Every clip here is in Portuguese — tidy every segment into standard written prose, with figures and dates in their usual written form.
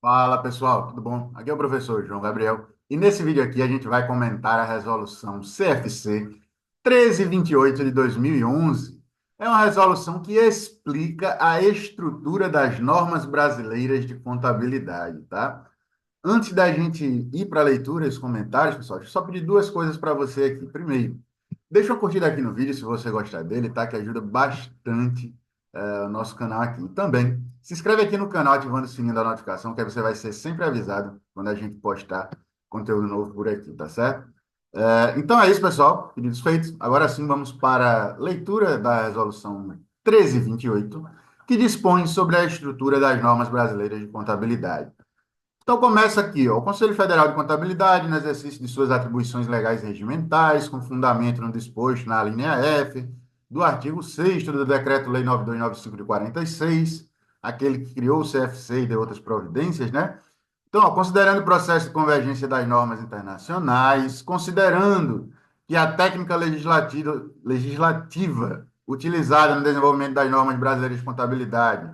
Fala pessoal, tudo bom? Aqui é o professor João Gabriel e nesse vídeo aqui a gente vai comentar a resolução CFC 1328 de 2011. É uma resolução que explica a estrutura das normas brasileiras de contabilidade, tá? Antes da gente ir para a leitura e os comentários, pessoal, deixa eu só pedir duas coisas para você aqui. Primeiro, deixa uma curtida aqui no vídeo se você gostar dele, tá? Que ajuda bastante o nosso canal aqui. E também, se inscreve aqui no canal ativando o sininho da notificação, que aí você vai ser sempre avisado quando a gente postar conteúdo novo por aqui, tá certo? Então é isso, pessoal. Pedidos feitos. Agora sim, vamos para a leitura da resolução 1328, que dispõe sobre a estrutura das normas brasileiras de contabilidade. Então começa aqui, ó, o Conselho Federal de Contabilidade, no exercício de suas atribuições legais e regimentais, com fundamento no disposto na linha F do artigo 6º do Decreto-Lei 9295 de 46, aquele que criou o CFC e de outras providências, né? Então, ó, considerando o processo de convergência das normas internacionais, considerando que a técnica legislativa utilizada no desenvolvimento das normas brasileiras de contabilidade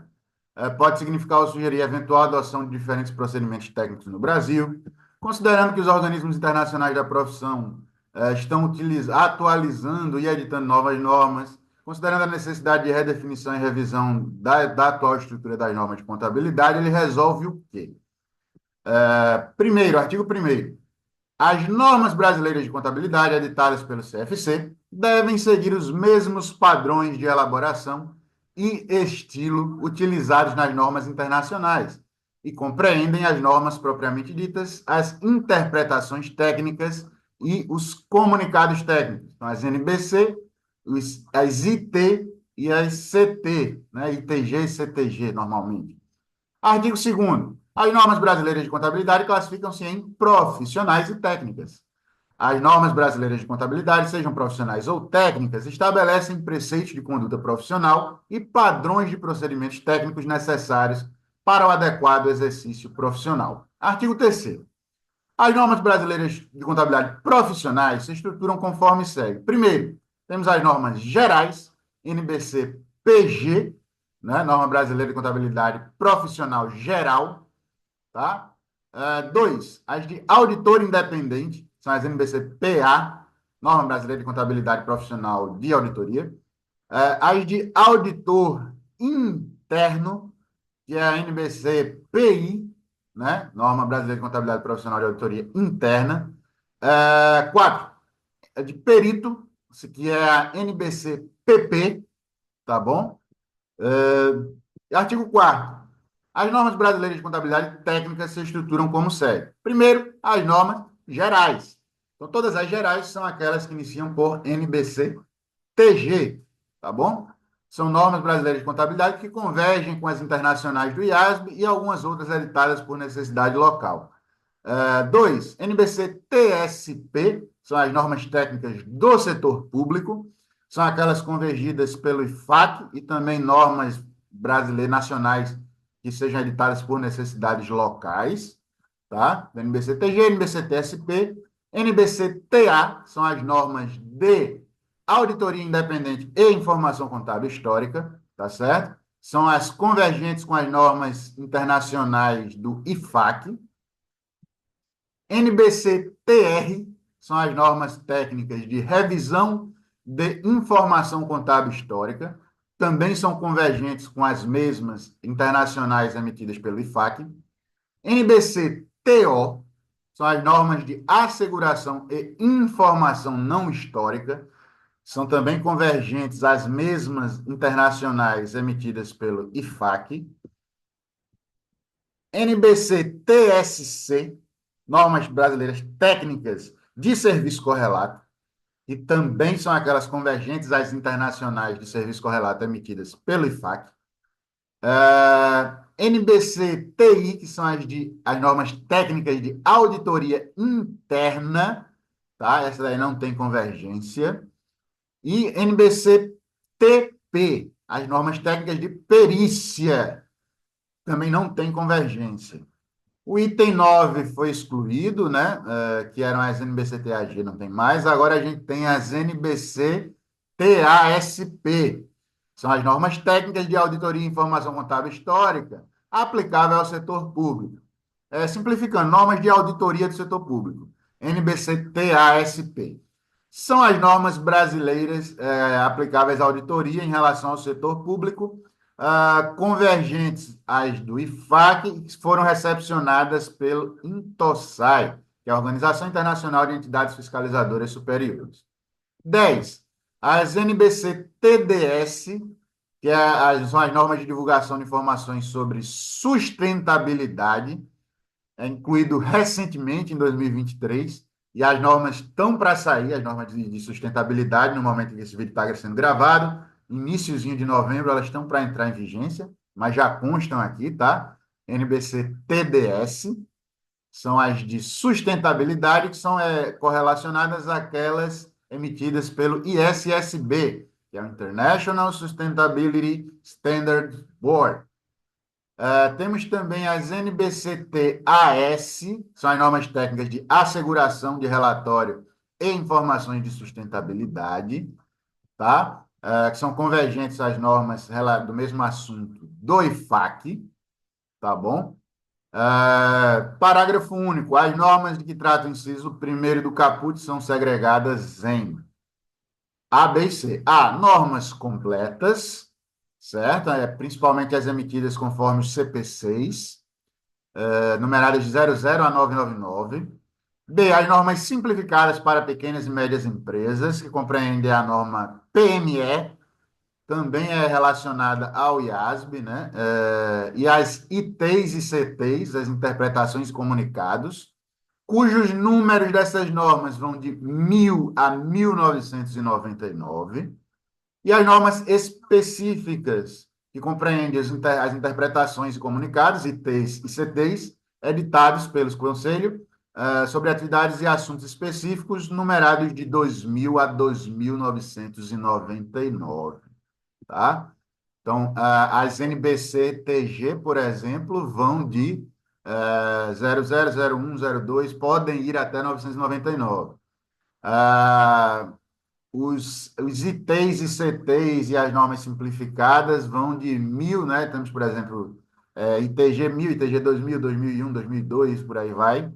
pode significar ou sugerir eventual adoção de diferentes procedimentos técnicos no Brasil, considerando que os organismos internacionais da profissão estão atualizando e editando novas normas, considerando a necessidade de redefinição e revisão da atual estrutura das normas de contabilidade, ele resolve o quê? Primeiro, artigo primeiro. As normas brasileiras de contabilidade editadas pelo CFC devem seguir os mesmos padrões de elaboração e estilo utilizados nas normas internacionais e compreendem as normas propriamente ditas, as interpretações técnicas e os comunicados técnicos. Então, as NBC, as IT e as CT, né? ITG e CTG, normalmente. Artigo 2º. As normas brasileiras de contabilidade classificam-se em profissionais e técnicas. As normas brasileiras de contabilidade, sejam profissionais ou técnicas, estabelecem preceitos de conduta profissional e padrões de procedimentos técnicos necessários para o adequado exercício profissional. Artigo 3º. As normas brasileiras de contabilidade profissionais se estruturam conforme segue. Primeiro, temos as normas gerais, NBC-PG, né? Norma Brasileira de Contabilidade Profissional Geral, tá? Dois, as de auditor independente, são as NBC-PA, Norma Brasileira de Contabilidade Profissional de Auditoria. As de auditor interno, que é a NBC-PI, né? Norma Brasileira de Contabilidade Profissional de Auditoria Interna. Quatro, é de perito, que é a NBC-PP, tá bom? Artigo 4º. As normas brasileiras de contabilidade técnica se estruturam como segue. Primeiro, as normas gerais. Então, todas as gerais são aquelas que iniciam por NBC-TG, tá bom? São normas brasileiras de contabilidade que convergem com as internacionais do IASB e algumas outras editadas por necessidade local. Dois, NBC-TSP, são as normas técnicas do setor público, são aquelas convergidas pelo IFAC e também normas brasileiras nacionais que sejam editadas por necessidades locais, tá? NBC-TG, NBC-TSP, NBC-TA, são as normas de auditoria independente e informação contábil histórica, tá certo? São as convergentes com as normas internacionais do IFAC. NBC-TR, são as normas técnicas de revisão de informação contábil histórica, também são convergentes com as mesmas internacionais emitidas pelo IFAC. NBC-TO, são as normas de asseguração e informação não histórica, são também convergentes às mesmas internacionais emitidas pelo IFAC. NBC-TSC, normas brasileiras técnicas de serviço correlato, e também são aquelas convergentes às internacionais de serviço correlato emitidas pelo IFAC. NBC-TI, que são as normas técnicas de auditoria interna, tá? Essa daí não tem convergência. E NBC-TP, as normas técnicas de perícia, também não tem convergência. O item 9 foi excluído, né? Que eram as NBC-TAG, não tem mais. Agora a gente tem as NBC-TASP. São as normas técnicas de auditoria e informação contábil histórica aplicável ao setor público. Simplificando, normas de auditoria do setor público, NBC-TASP. São as normas brasileiras aplicáveis à auditoria em relação ao setor público, convergentes às do IFAC, que foram recepcionadas pelo INTOSAI, que é a Organização Internacional de Entidades Fiscalizadoras Superiores. 10. As NBC-TDS, que são as normas de divulgação de informações sobre sustentabilidade, incluído recentemente, em 2023, e as normas estão para sair, as normas de sustentabilidade, no momento que esse vídeo está sendo gravado, iniciozinho de novembro, elas estão para entrar em vigência, mas já constam aqui, tá? NBC-TDS, são as de sustentabilidade, que são correlacionadas àquelas emitidas pelo ISSB, que é o International Sustainability Standards Board. Temos também as NBCT-AS, são as normas técnicas de asseguração de relatório e informações de sustentabilidade, tá? Que são convergentes às normas do mesmo assunto do IFAC, tá bom? Parágrafo único. As normas de que trata o inciso primeiro do caput são segregadas em A, B e C. A, normas completas, certo? Principalmente as emitidas conforme o CP6, numeradas de 00 a 999. B, as normas simplificadas para pequenas e médias empresas, que compreendem a norma PME, também é relacionada ao IASB, né? E as ITs e CTs, as interpretações e comunicados, cujos números dessas normas vão de 1000 a 1999, e as normas específicas, que compreendem as interpretações e comunicados, ITs e CTs, editados pelos Conselhos sobre atividades e assuntos específicos, numerados de 2000 a 2999, tá? Então, as NBC-TG, por exemplo, vão de 00, 01, 02, podem ir até 999. Os ITs e CTs e as normas simplificadas vão de 1000, né? Temos, por exemplo, ITG 1000, ITG 2000, 2001, 2002, por aí vai.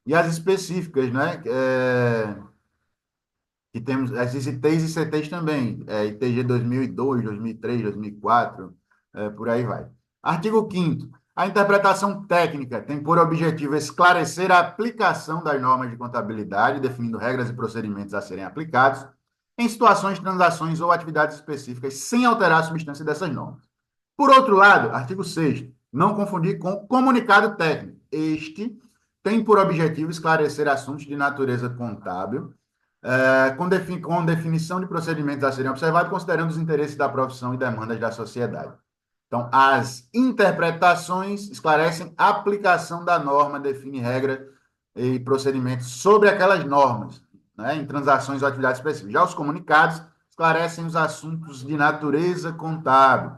E as específicas, né? Que temos as ITs e CTs também, ITG 2002, 2003, 2004, por aí vai. Artigo 5º. A interpretação técnica tem por objetivo esclarecer a aplicação das normas de contabilidade, definindo regras e procedimentos a serem aplicados em situações, transações ou atividades específicas, sem alterar a substância dessas normas. Por outro lado, artigo 6º, não confundir com comunicado técnico. Este tem por objetivo esclarecer assuntos de natureza contábil, com definição de procedimentos a serem observados, considerando os interesses da profissão e demandas da sociedade. Então, as interpretações esclarecem a aplicação da norma, define regra e procedimentos sobre aquelas normas, né, em transações ou atividades específicas. Já os comunicados esclarecem os assuntos de natureza contábil,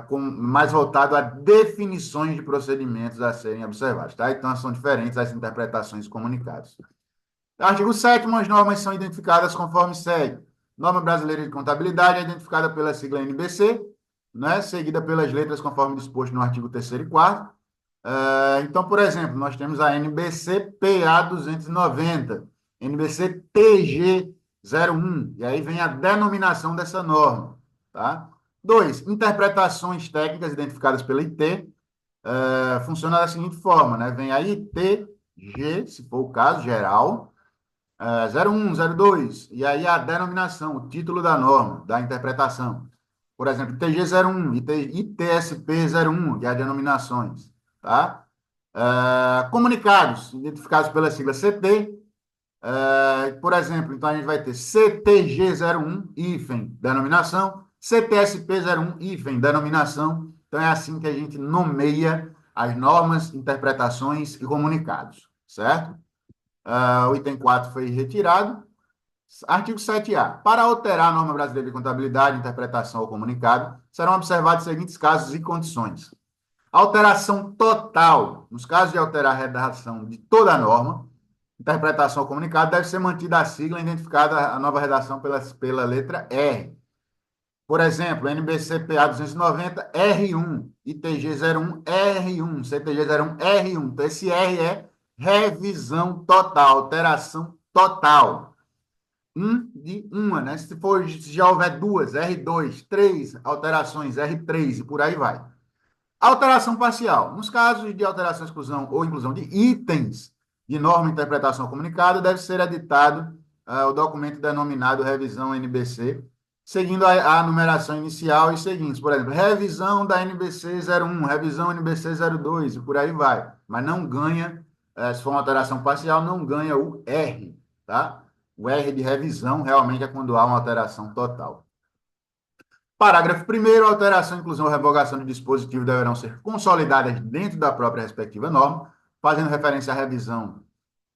mais voltado a definições de procedimentos a serem observados. Tá? Então, são diferentes as interpretações e comunicados. Artigo 7º, as normas são identificadas conforme segue. Norma Brasileira de Contabilidade é identificada pela sigla NBC, né, seguida pelas letras conforme disposto no artigo 3º e 4º. Então, por exemplo, nós temos a NBC-PA 290, NBC-TG 01, e aí vem a denominação dessa norma. Tá? 2. Interpretações técnicas identificadas pela IT, funciona da seguinte forma, né? Vem a ITG, se for o caso, geral, 01, 02, e aí a denominação, o título da norma, da interpretação. Por exemplo, ITG 01, ITSP 01, que é as denominações. Tá? Comunicados, identificados pela sigla CT. Por exemplo, então a gente vai ter CTG 01, hífen, denominação, CTSP 01, hífen, denominação. Então é assim que a gente nomeia as normas, interpretações e comunicados, certo? O item 4 foi retirado. Artigo 7A. Para alterar a norma brasileira de contabilidade, interpretação ou comunicado, serão observados os seguintes casos e condições. Alteração total. Nos casos de alterar a redação de toda a norma, interpretação ou comunicado, deve ser mantida a sigla identificada a nova redação pela letra R. Por exemplo, NBCPA 290, R1, ITG 01, R1, CTG 01, R1. Então, esse R é revisão total, alteração total. De uma, né? Se já houver duas, R2, três alterações, R3 e por aí vai. Alteração parcial. Nos casos de alteração, exclusão ou inclusão de itens de norma, interpretação comunicada, deve ser editado o documento denominado revisão NBC, seguindo a numeração inicial e seguintes. Por exemplo, revisão da NBC 01, revisão NBC 02 e por aí vai. Mas não ganha, se for uma alteração parcial, não ganha o R, tá? O R de revisão realmente é quando há uma alteração total. Parágrafo 1º, alteração, inclusão ou revogação de dispositivos deverão ser consolidadas dentro da própria respectiva norma, fazendo referência à revisão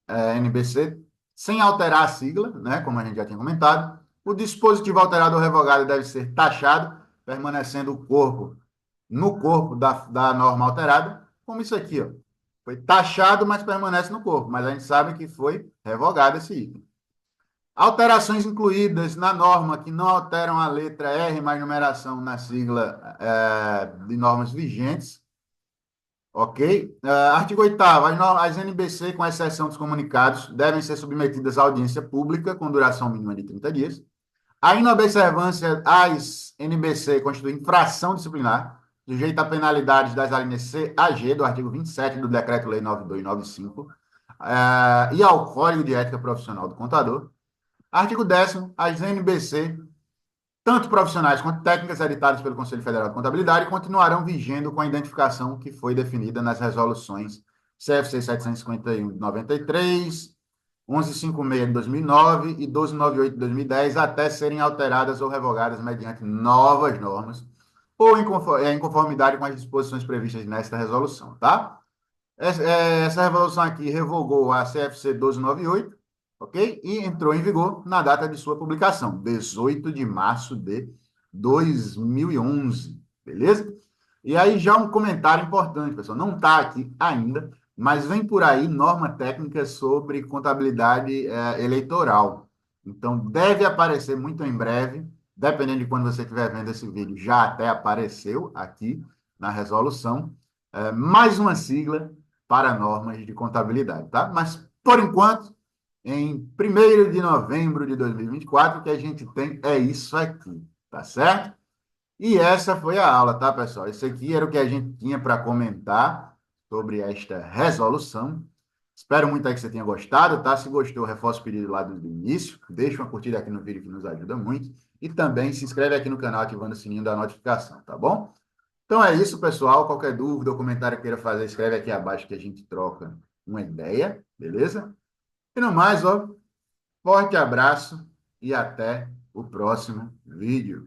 NBC, sem alterar a sigla, né, como a gente já tinha comentado. O dispositivo alterado ou revogado deve ser taxado, permanecendo o corpo no corpo da norma alterada, como isso aqui, ó. Foi taxado, mas permanece no corpo, mas a gente sabe que foi revogado esse item. Alterações incluídas na norma que não alteram a letra R mais numeração na sigla de normas vigentes. Ok? Artigo 8º. As NBC, com exceção dos comunicados, devem ser submetidas à audiência pública com duração mínima de 30 dias. A inobservância às NBC constitui infração disciplinar, sujeita a penalidades das alíneas C a G do artigo 27 do Decreto-Lei 9295, e ao Código de Ética Profissional do Contador. Artigo 10º, as NBC, tanto profissionais quanto técnicas editadas pelo Conselho Federal de Contabilidade, continuarão vigendo com a identificação que foi definida nas resoluções CFC 751 de 93, 1156 de 2009 e 1298 de 2010, até serem alteradas ou revogadas mediante novas normas ou em conformidade com as disposições previstas nesta resolução, tá? Essa resolução aqui revogou a CFC 1298, ok? E entrou em vigor na data de sua publicação, 18 de março de 2011, beleza? E aí já um comentário importante, pessoal, não está aqui ainda, mas vem por aí norma técnica sobre contabilidade eleitoral. Então, deve aparecer muito em breve, dependendo de quando você estiver vendo esse vídeo, já até apareceu aqui na resolução, mais uma sigla para normas de contabilidade, tá? Mas, por enquanto, em 1º de novembro de 2024, o que a gente tem é isso aqui, tá certo? E essa foi a aula, tá, pessoal? Isso aqui era o que a gente tinha para comentar sobre esta resolução. Espero muito aí que você tenha gostado, tá? Se gostou, reforça o pedido lá do início. Deixa uma curtida aqui no vídeo que nos ajuda muito. E também se inscreve aqui no canal ativando o sininho da notificação, tá bom? Então é isso, pessoal. Qualquer dúvida ou comentário que queira fazer, escreve aqui abaixo que a gente troca uma ideia, beleza? E no mais, ó, forte abraço e até o próximo vídeo.